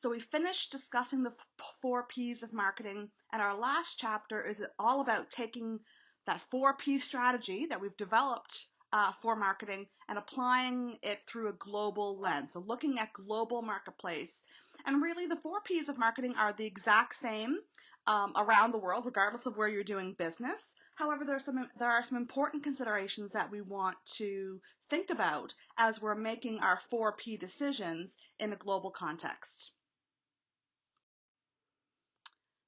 So we finished discussing the 4Ps of marketing, and our last chapter is all about taking that 4P strategy that we've developed for marketing and applying it through a global lens. So looking at global marketplace. And really the 4Ps of marketing are the exact same around the world, regardless of where you're doing business. However, there are some important considerations that we want to think about as we're making our 4P decisions in a global context.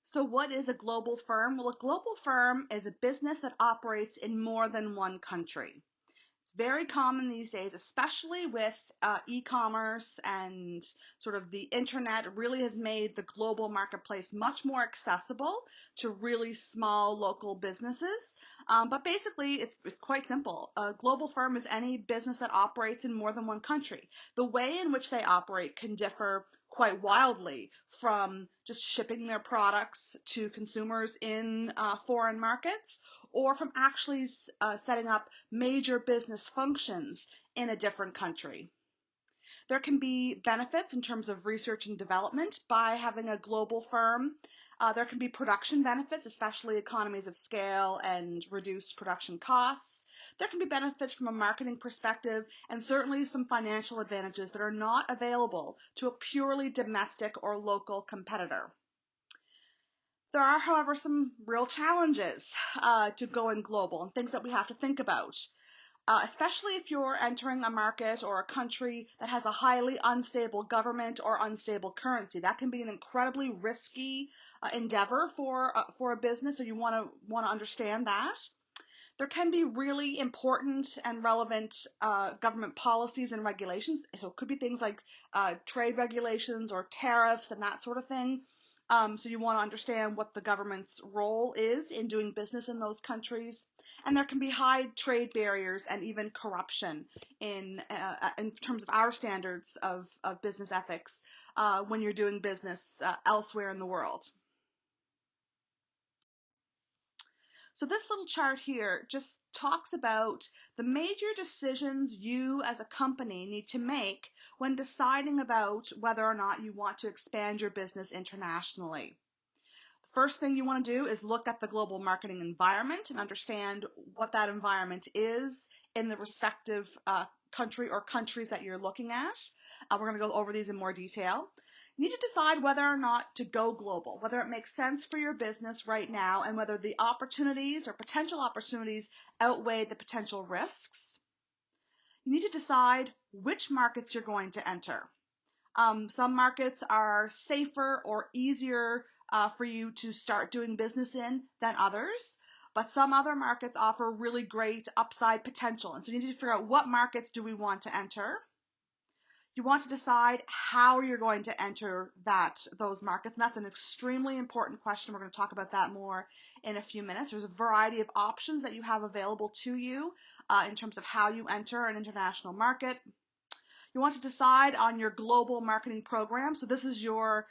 So what is a global firm? Well, a global firm is a business that operates in more than one country. It's very common these days, especially with e-commerce and sort of the internet really has made the global marketplace much more accessible to really small local businesses. But basically, it's quite simple. A global firm is any business that operates in more than one country. The way in which they operate can differ quite wildly, from just shipping their products to consumers in foreign markets, or from actually setting up major business functions in a different country. There can be benefits in terms of research and development by having a global firm. There can be production benefits, especially economies of scale and reduced production costs. There can be benefits from a marketing perspective, and certainly some financial advantages that are not available to a purely domestic or local competitor. There are, however, some real challenges to going global and things that we have to think about. Especially if you're entering a market or a country that has a highly unstable government or unstable currency. That can be an incredibly risky endeavor for a business, so you want to understand that. There can be really important and relevant government policies and regulations. So it could be things like trade regulations or tariffs and that sort of thing. So you want to understand what the government's role is in doing business in those countries. And there can be high trade barriers and even corruption in terms of our standards of business ethics when you're doing business elsewhere in the world. So this little chart here just talks about the major decisions you as a company need to make when deciding about whether or not you want to expand your business internationally. First thing you want to do is look at the global marketing environment and understand what that environment is in the respective country or countries that you're looking at. We're going to go over these in more detail. You need to decide whether or not to go global, whether it makes sense for your business right now, and whether the opportunities or potential opportunities outweigh the potential risks. You need to decide which markets you're going to enter. Some markets are safer or easier for you to start doing business in than others, but some other markets offer really great upside potential. And so you need to figure out what markets do we want to enter. You want to decide how you're going to enter those markets, and that's an extremely important question. We're going to talk about that more in a few minutes. There's a variety of options that you have available to you in terms of how you enter an international market. You want to decide on your global marketing program. So this is your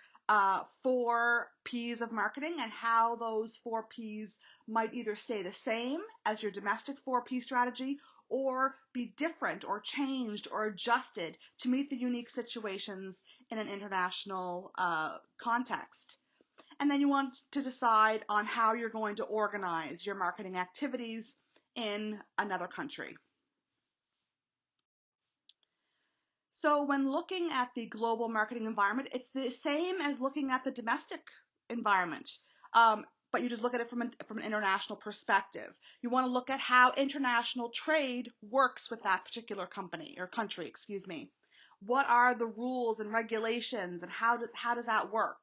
4 Ps of marketing, and how those 4 Ps might either stay the same as your domestic 4P strategy or be different or changed or adjusted to meet the unique situations in an international context. And then you want to decide on how you're going to organize your marketing activities in another country. So when looking at the global marketing environment, it's the same as looking at the domestic environment, but you just look at it from an international perspective. You want to look at how international trade works with that particular company or country, What are the rules and regulations, and how does that work?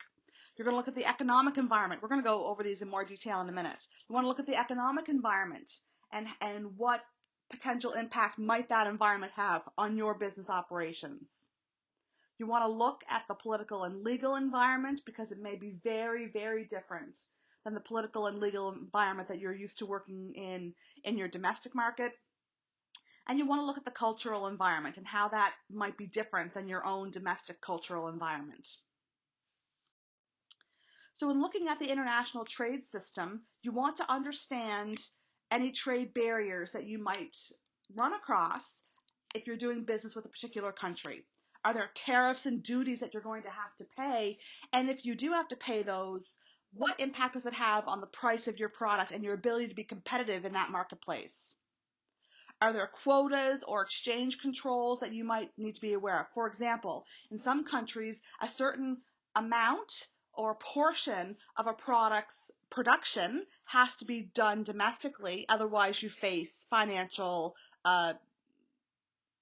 You're going to look at the economic environment. We're going to go over these in more detail in a minute. You want to look at the economic environment and what potential impact might that environment have on your business operations. You want to look at the political and legal environment because it may be very, very different than the political and legal environment that you're used to working in your domestic market. And you want to look at the cultural environment and how that might be different than your own domestic cultural environment. So in looking at the international trade system, you want to understand any trade barriers that you might run across if you're doing business with a particular country. Are there tariffs and duties that you're going to have to pay? And if you do have to pay those, what impact does it have on the price of your product and your ability to be competitive in that marketplace? Are there quotas or exchange controls that you might need to be aware of? For example, in some countries, a certain amount or portion of a product's production has to be done domestically, otherwise you face financial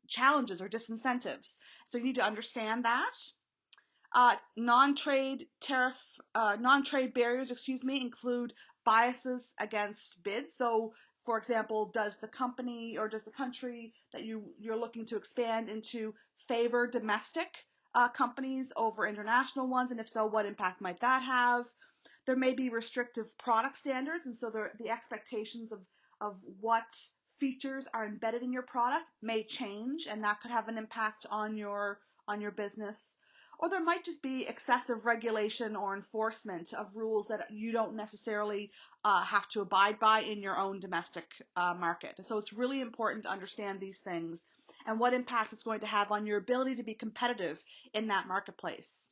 challenges or disincentives. So you need to understand that. Non-trade barriers, include biases against bids. So, for example, does the company or does the country that you're looking to expand into favor domestic companies over international ones? And if so, what impact might that have? There may be restrictive product standards, and so the expectations of what features are embedded in your product may change, and that could have an impact on your business. Or there might just be excessive regulation or enforcement of rules that you don't necessarily have to abide by in your own domestic market. So it's really important to understand these things and what impact it's going to have on your ability to be competitive in that marketplace.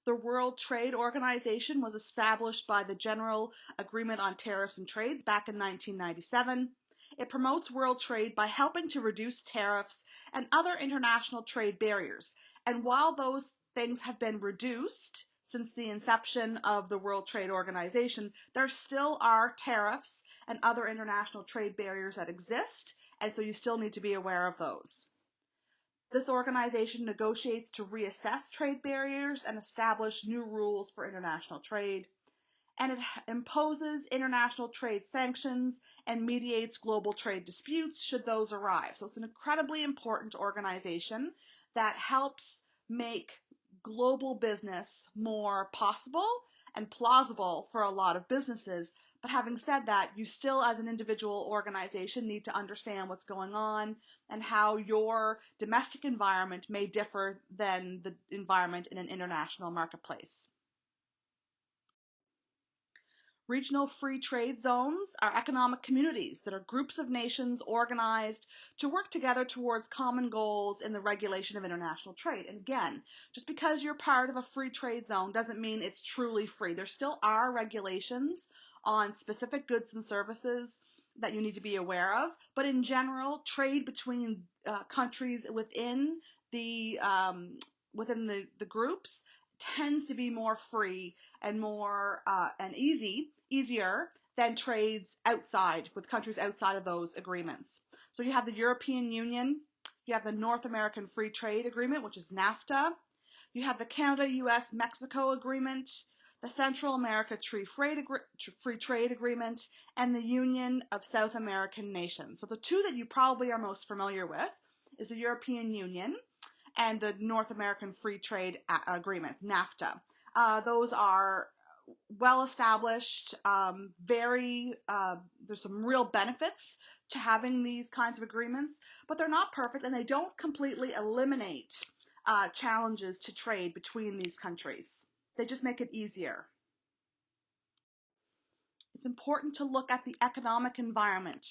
The World Trade Organization was established by the General Agreement on Tariffs and Trades back in 1997. It promotes world trade by helping to reduce tariffs and other international trade barriers. And while those things have been reduced since the inception of the World Trade Organization, there still are tariffs and other international trade barriers that exist, and so you still need to be aware of those. This organization negotiates to reassess trade barriers and establish new rules for international trade. And it imposes international trade sanctions and mediates global trade disputes should those arise. So it's an incredibly important organization that helps make global business more possible and plausible for a lot of businesses. But having said that, you still, as an individual organization, need to understand what's going on and how your domestic environment may differ than the environment in an international marketplace. Regional free trade zones are economic communities that are groups of nations organized to work together towards common goals in the regulation of international trade. And again, just because you're part of a free trade zone doesn't mean it's truly free. There still are regulations on specific goods and services that you need to be aware of. But in general, trade between countries within the groups tends to be more free and more and easier than trades outside with countries outside of those agreements. So you have the European Union, you have the North American Free Trade Agreement, which is NAFTA, you have the Canada, US, Mexico Agreement, the Central America Free Trade Agreement, and the Union of South American Nations. So the two that you probably are most familiar with is the European Union and the North American Free Trade Agreement, NAFTA. Those are well established, there's some real benefits to having these kinds of agreements, but they're not perfect and they don't completely eliminate challenges to trade between these countries. They just make it easier. It's important to look at the economic environment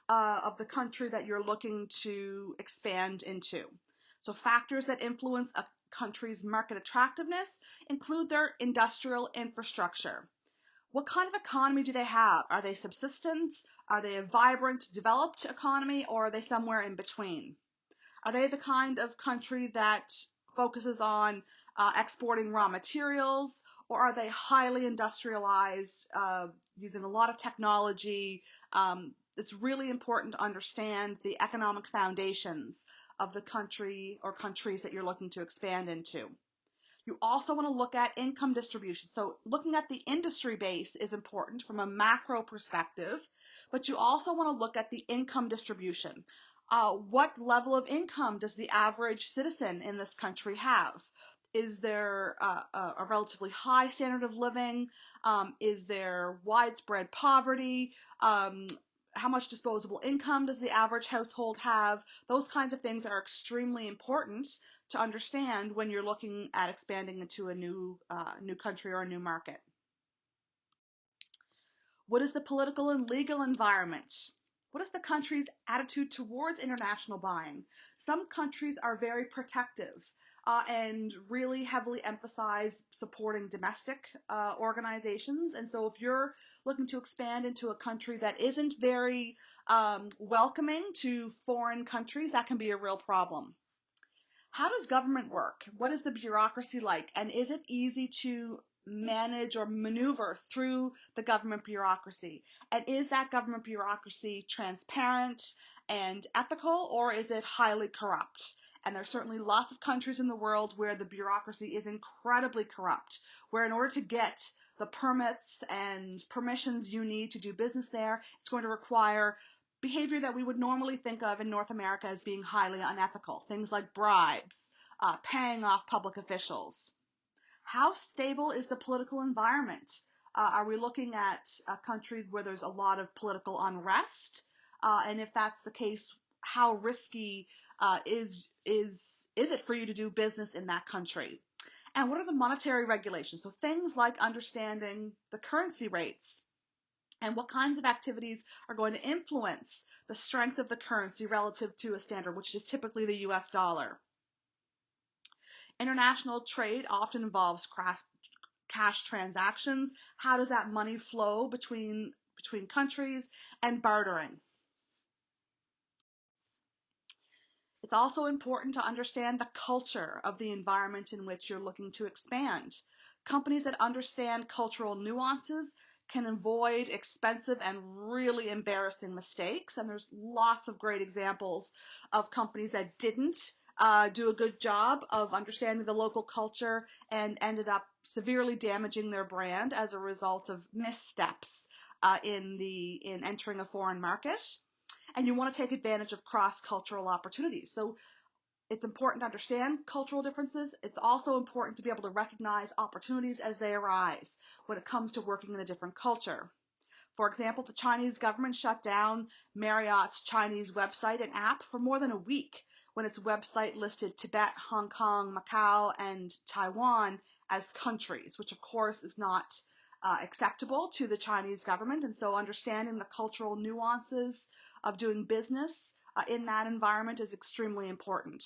of the country that you're looking to expand into. So factors that influence a country's market attractiveness include their industrial infrastructure. What kind of economy do they have? Are they subsistent? Are they a vibrant, developed economy, or are they somewhere in between? Are they the kind of country that focuses on exporting raw materials, or are they highly industrialized, using a lot of technology? It's really important to understand the economic foundations of the country or countries that you're looking to expand into. You also want to look at income distribution. So looking at the industry base is important from a macro perspective, but you also want to look at the income distribution. What level of income does the average citizen in this country have? Is there a relatively high standard of living? Is there widespread poverty? How much disposable income does the average household have? Those kinds of things are extremely important to understand when you're looking at expanding into a new country or a new market. What is the political and legal environment? What is the country's attitude towards international buying? Some countries are very protective and really heavily emphasize supporting domestic organizations. And so if you're looking to expand into a country that isn't very welcoming to foreign countries, that can be a real problem. How does government work? What is the bureaucracy like? And is it easy to manage or maneuver through the government bureaucracy? And is that government bureaucracy transparent and ethical, or is it highly corrupt? And there's certainly lots of countries in the world where the bureaucracy is incredibly corrupt, where in order to get the permits and permissions you need to do business there, it's going to require behavior that we would normally think of in North America as being highly unethical. Things like bribes, paying off public officials. How stable is the political environment? Are we looking at a country where there's a lot of political unrest? And if that's the case, how risky is it for you to do business in that country? And what are the monetary regulations? So things like understanding the currency rates, and what kinds of activities are going to influence the strength of the currency relative to a standard, which is typically the US dollar. International trade often involves cash transactions. How does that money flow between countries? And bartering. It's also important to understand the culture of the environment in which you're looking to expand. Companies that understand cultural nuances can avoid expensive and really embarrassing mistakes. And there's lots of great examples of companies that didn't do a good job of understanding the local culture and ended up severely damaging their brand as a result of missteps in entering a foreign market. And you want to take advantage of cross-cultural opportunities. So it's important to understand cultural differences. It's also important to be able to recognize opportunities as they arise when it comes to working in a different culture. For example, the Chinese government shut down Marriott's Chinese website and app for more than a week when its website listed Tibet, Hong Kong, Macau, and Taiwan as countries, which of course is not acceptable to the Chinese government. And so understanding the cultural nuances of doing business in that environment is extremely important.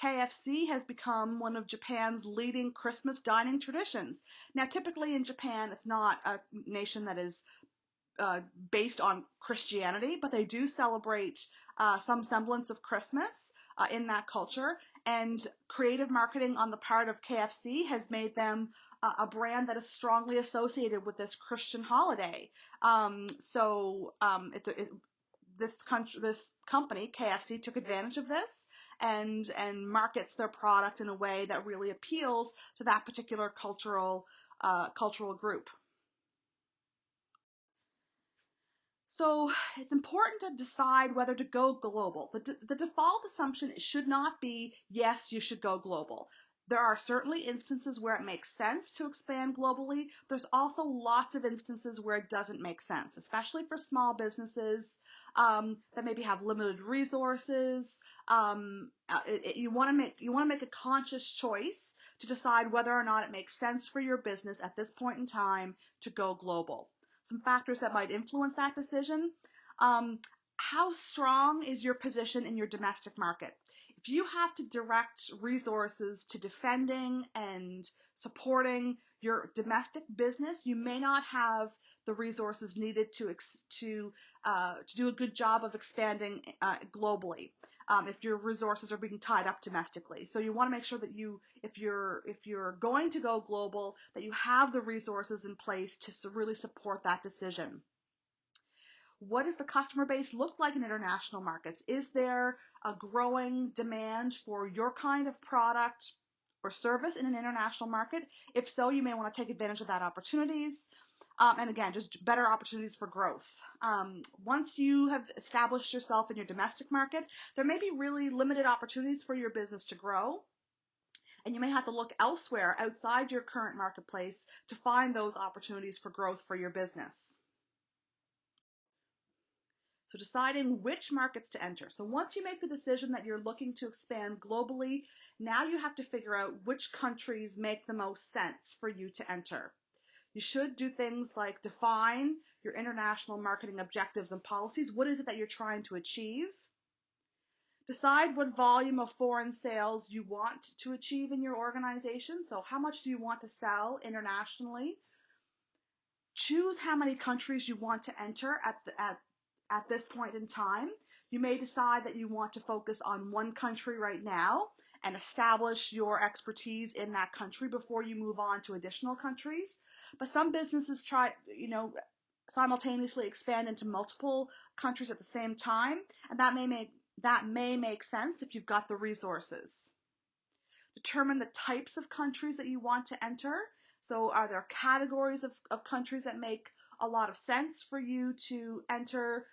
KFC has become one of Japan's leading Christmas dining traditions. Now, typically in Japan, it's not a nation that is based on Christianity, but they do celebrate some semblance of Christmas in that culture. And creative marketing on the part of KFC has made them a brand that is strongly associated with this Christian holiday. This company, KFC, took advantage of this and markets their product in a way that really appeals to that particular cultural group. So it's important to decide whether to go global. The default assumption should not be, yes, you should go global. There are certainly instances where it makes sense to expand globally. There's also lots of instances where it doesn't make sense, especially for small businesses that maybe have limited resources. You want to make a conscious choice to decide whether or not it makes sense for your business at this point in time to go global. Some factors that might influence that decision. How strong is your position in your domestic market? If you have to direct resources to defending and supporting your domestic business, you may not have the resources needed to do a good job of expanding globally. If your resources are being tied up domestically, so you want to make sure that if you're going to go global, that you have the resources in place to really support that decision. What does the customer base look like in international markets? Is there a growing demand for your kind of product or service in an international market? If so, you may want to take advantage of that opportunities. And again, just better opportunities for growth. Once you have established yourself in your domestic market, there may be really limited opportunities for your business to grow. And you may have to look elsewhere outside your current marketplace to find those opportunities for growth for your business. So deciding which markets to enter. So once you make the decision that you're looking to expand globally, now you have to figure out which countries make the most sense for you to enter. You should do things like define your international marketing objectives and policies. What is it that you're trying to achieve? Decide what volume of foreign sales you want to achieve in your organization. So how much do you want to sell internationally? Choose how many countries you want to enter at this point in time. You may decide that you want to focus on one country right now and establish your expertise in that country before you move on to additional countries. But some businesses try, simultaneously expand into multiple countries at the same time, and that may make sense if you've got the resources. Determine the types of countries that you want to enter. So are there categories of countries that make a lot of sense for you to enter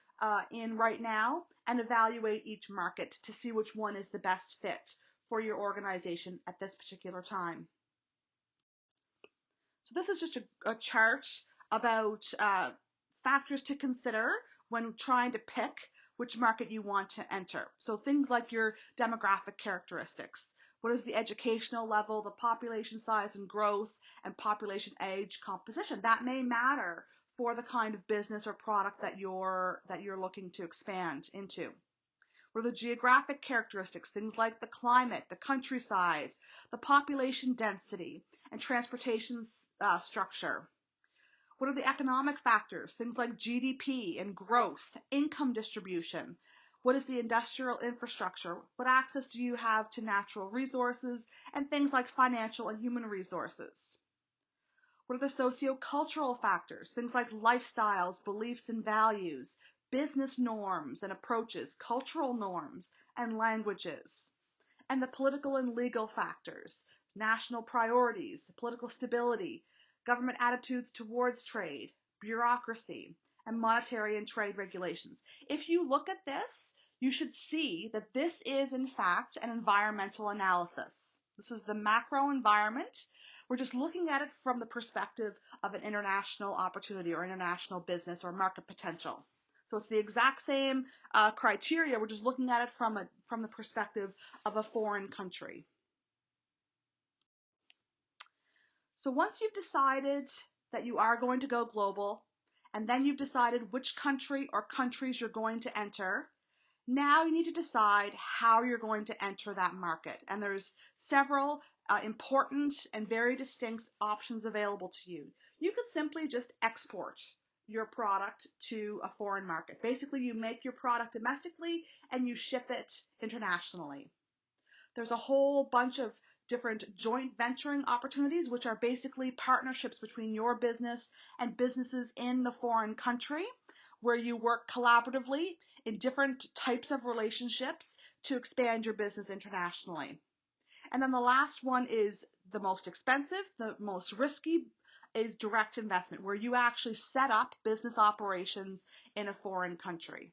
in right now, and evaluate each market to see which one is the best fit for your organization at this particular time. So this is just a chart about factors to consider when trying to pick which market you want to enter. So things like your demographic characteristics. What is the educational level, the population size and growth, and population age composition? That may matter for the kind of business or product that you're looking to expand into. What are the geographic characteristics? Things like the climate, the country size, the population density, and transportation structure. What are the economic factors? Things like GDP and growth, income distribution. What is the industrial infrastructure? What access do you have to natural resources, and things like financial and human resources? What are the socio-cultural factors? Things like lifestyles, beliefs and values, business norms and approaches, cultural norms and languages. And the political and legal factors, national priorities, political stability, government attitudes towards trade, bureaucracy, and monetary and trade regulations. If you look at this, you should see that this is, in fact, an environmental analysis. This is the macro environment. We're just looking at it from the perspective of an international opportunity or international business or market potential. So it's the exact same criteria. We're just looking at it from the perspective of a foreign country. So once you've decided that you are going to go global, and then you've decided which country or countries you're going to enter, now you need to decide how you're going to enter that market. And there's several important and very distinct options available to you. You could simply just export your product to a foreign market. Basically, you make your product domestically and you ship it internationally. There's a whole bunch of different joint venturing opportunities, which are basically partnerships between your business and businesses in the foreign country, where you work collaboratively in different types of relationships to expand your business internationally. And then the last one is the most expensive, the most risky, is direct investment, where you actually set up business operations in a foreign country.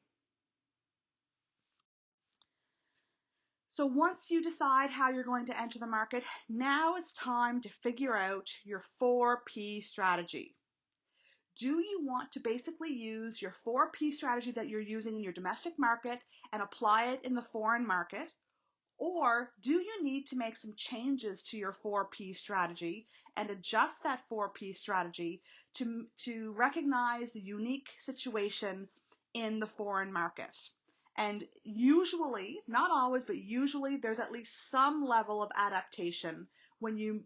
So once you decide how you're going to enter the market, now it's time to figure out your 4P strategy. Do you want to basically use your 4P strategy that you're using in your domestic market and apply it in the foreign market? Or do you need to make some changes to your 4P strategy and adjust that 4P strategy to recognize the unique situation in the foreign market? And usually, not always, but usually there's at least some level of adaptation when you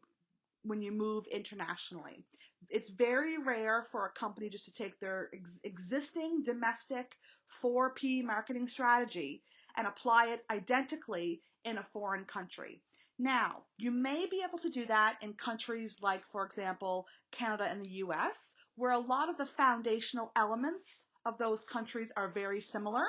move internationally. It's very rare for a company just to take their existing domestic 4P marketing strategy and apply it identically in a foreign country. Now, you may be able to do that in countries like, for example, Canada and the US, where a lot of the foundational elements of those countries are very similar.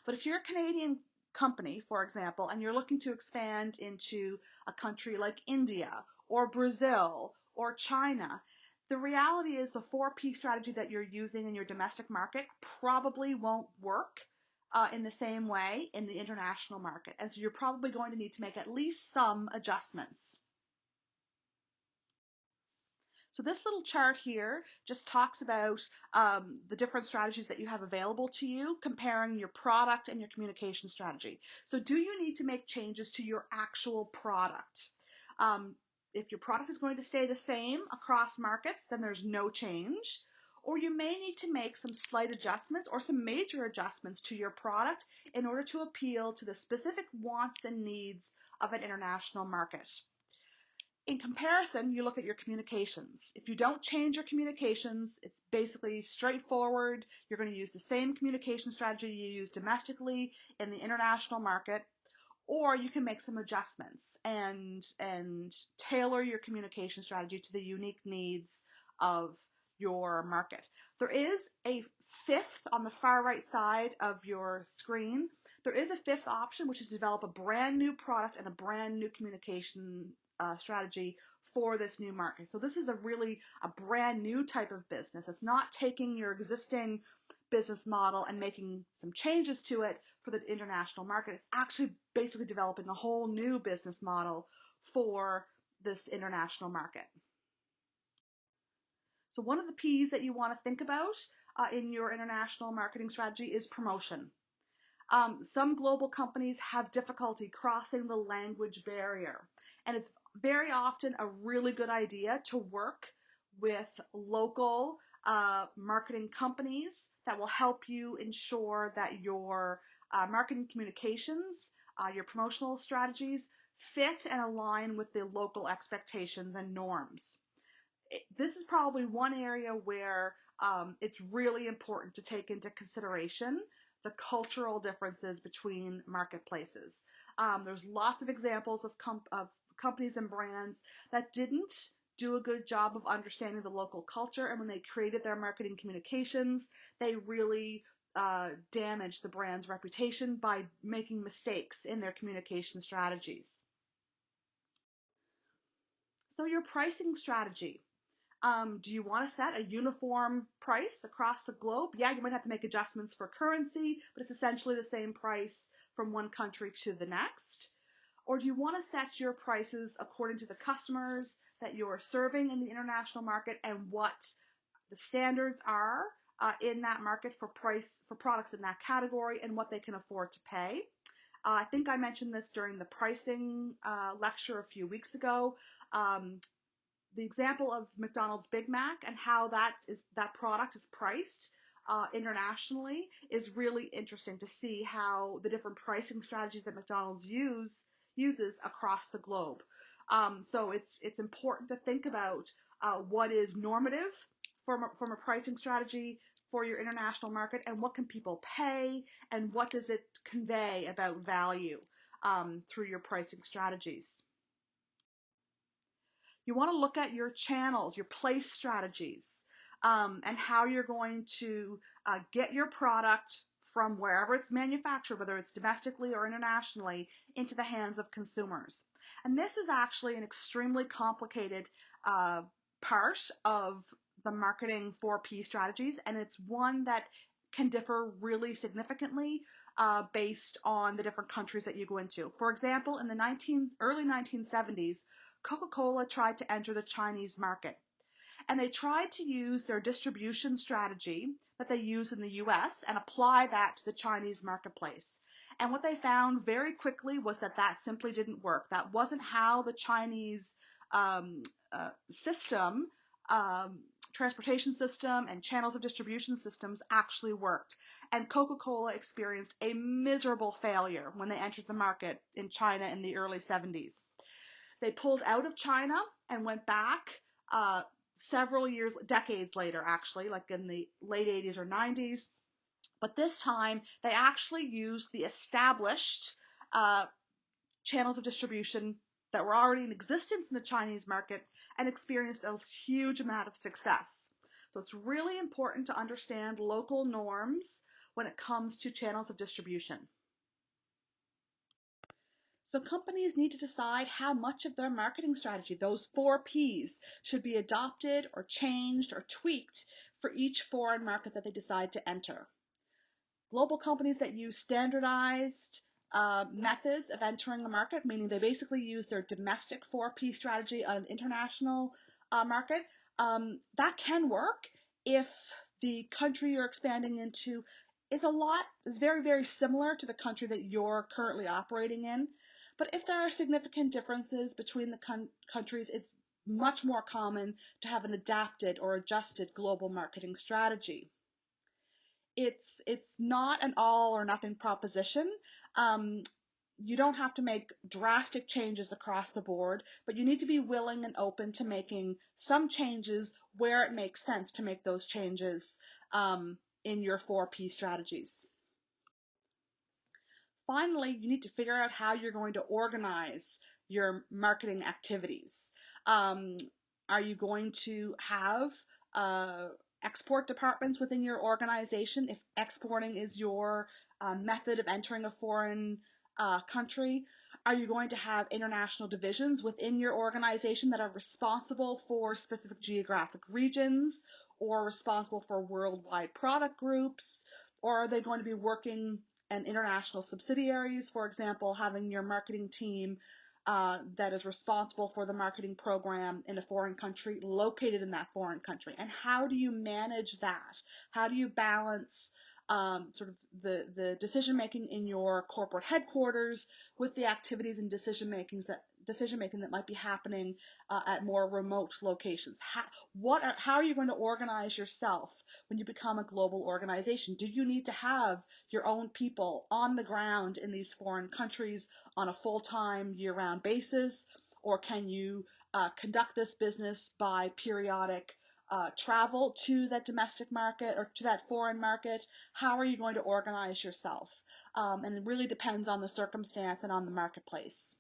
But if you're a Canadian company, for example, and you're looking to expand into a country like India or Brazil or China, the reality is the 4P strategy that you're using in your domestic market probably won't work in the same way in the international market. And so you're probably going to need to make at least some adjustments. So this little chart here just talks about the different strategies that you have available to you, comparing your product and your communication strategy. So do you need to make changes to your actual product? if your product is going to stay the same across markets, then there's no change. Or you may need to make some slight adjustments or some major adjustments to your product in order to appeal to the specific wants and needs of an international market. In comparison, you look at your communications. If you don't change your communications, it's basically straightforward. You're going to use the same communication strategy you use domestically in the international market, or you can make some adjustments and tailor your communication strategy to the unique needs of your market. There is a fifth on the far right side of your screen. There is a fifth option, which is to develop a brand new product and a brand new communication strategy for this new market. So this is a brand new type of business. It's not taking your existing business model and making some changes to it for the international market. It's actually basically developing a whole new business model for this international market. So one of the P's that you want to think about in your international marketing strategy is promotion. Some global companies have difficulty crossing the language barrier, and it's very often a really good idea to work with local marketing companies that will help you ensure that your marketing communications, your promotional strategies fit and align with the local expectations and norms. This is probably one area where it's really important to take into consideration the cultural differences between marketplaces. There's lots of examples of companies and brands that didn't do a good job of understanding the local culture, and when they created their marketing communications, they really damaged the brand's reputation by making mistakes in their communication strategies. So your pricing strategy. Do you want to set a uniform price across the globe? Yeah, you might have to make adjustments for currency, but it's essentially the same price from one country to the next. Or do you want to set your prices according to the customers that you're serving in the international market and what the standards are in that market for products in that category and what they can afford to pay? I think I mentioned this during the pricing lecture a few weeks ago. The example of McDonald's Big Mac and how that product is priced internationally is really interesting to see how the different pricing strategies that McDonald's uses across the globe. So it's important to think about what is normative from a pricing strategy for your international market, and what can people pay, and what does it convey about value through your pricing strategies. You want to look at your channels, your place strategies, and how you're going to get your product from wherever it's manufactured, whether it's domestically or internationally, into the hands of consumers. And this is actually an extremely complicated part of the marketing 4P strategies, and it's one that can differ really significantly based on the different countries that you go into. For example, in the early 1970s, Coca-Cola tried to enter the Chinese market, and they tried to use their distribution strategy that they use in the US and apply that to the Chinese marketplace. And what they found very quickly was that simply didn't work. That wasn't how the Chinese system, transportation system, and channels of distribution systems actually worked. And Coca-Cola experienced a miserable failure when they entered the market in China in the early 70s. They pulled out of China and went back decades later, actually, like in the late 80s or 90s. But this time, they actually used the established channels of distribution that were already in existence in the Chinese market and experienced a huge amount of success. So it's really important to understand local norms when it comes to channels of distribution. So companies need to decide how much of their marketing strategy, those 4 Ps, should be adopted or changed or tweaked for each foreign market that they decide to enter. Global companies that use standardized methods of entering a market, meaning they basically use their domestic 4P strategy on an international market, that can work if the country you're expanding into is very, very similar to the country that you're currently operating in. But if there are significant differences between the countries, it's much more common to have an adapted or adjusted global marketing strategy. It's not an all or nothing proposition. You don't have to make drastic changes across the board, but you need to be willing and open to making some changes where it makes sense to make those changes in your 4P strategies. Finally, you need to figure out how you're going to organize your marketing activities. Are you going to have export departments within your organization if exporting is your method of entering a foreign country? Are you going to have international divisions within your organization that are responsible for specific geographic regions or responsible for worldwide product groups? Or are they going to be working and international subsidiaries, for example, having your marketing team that is responsible for the marketing program in a foreign country located in that foreign country? And how do you manage that? How do you balance sort of the decision making in your corporate headquarters with the activities and decision making that might be happening at more remote locations? How are you going to organize yourself when you become a global organization? Do you need to have your own people on the ground in these foreign countries on a full-time, year-round basis? Or can you conduct this business by periodic travel to that domestic market or to that foreign market? How are you going to organize yourself? And it really depends on the circumstance and on the marketplace.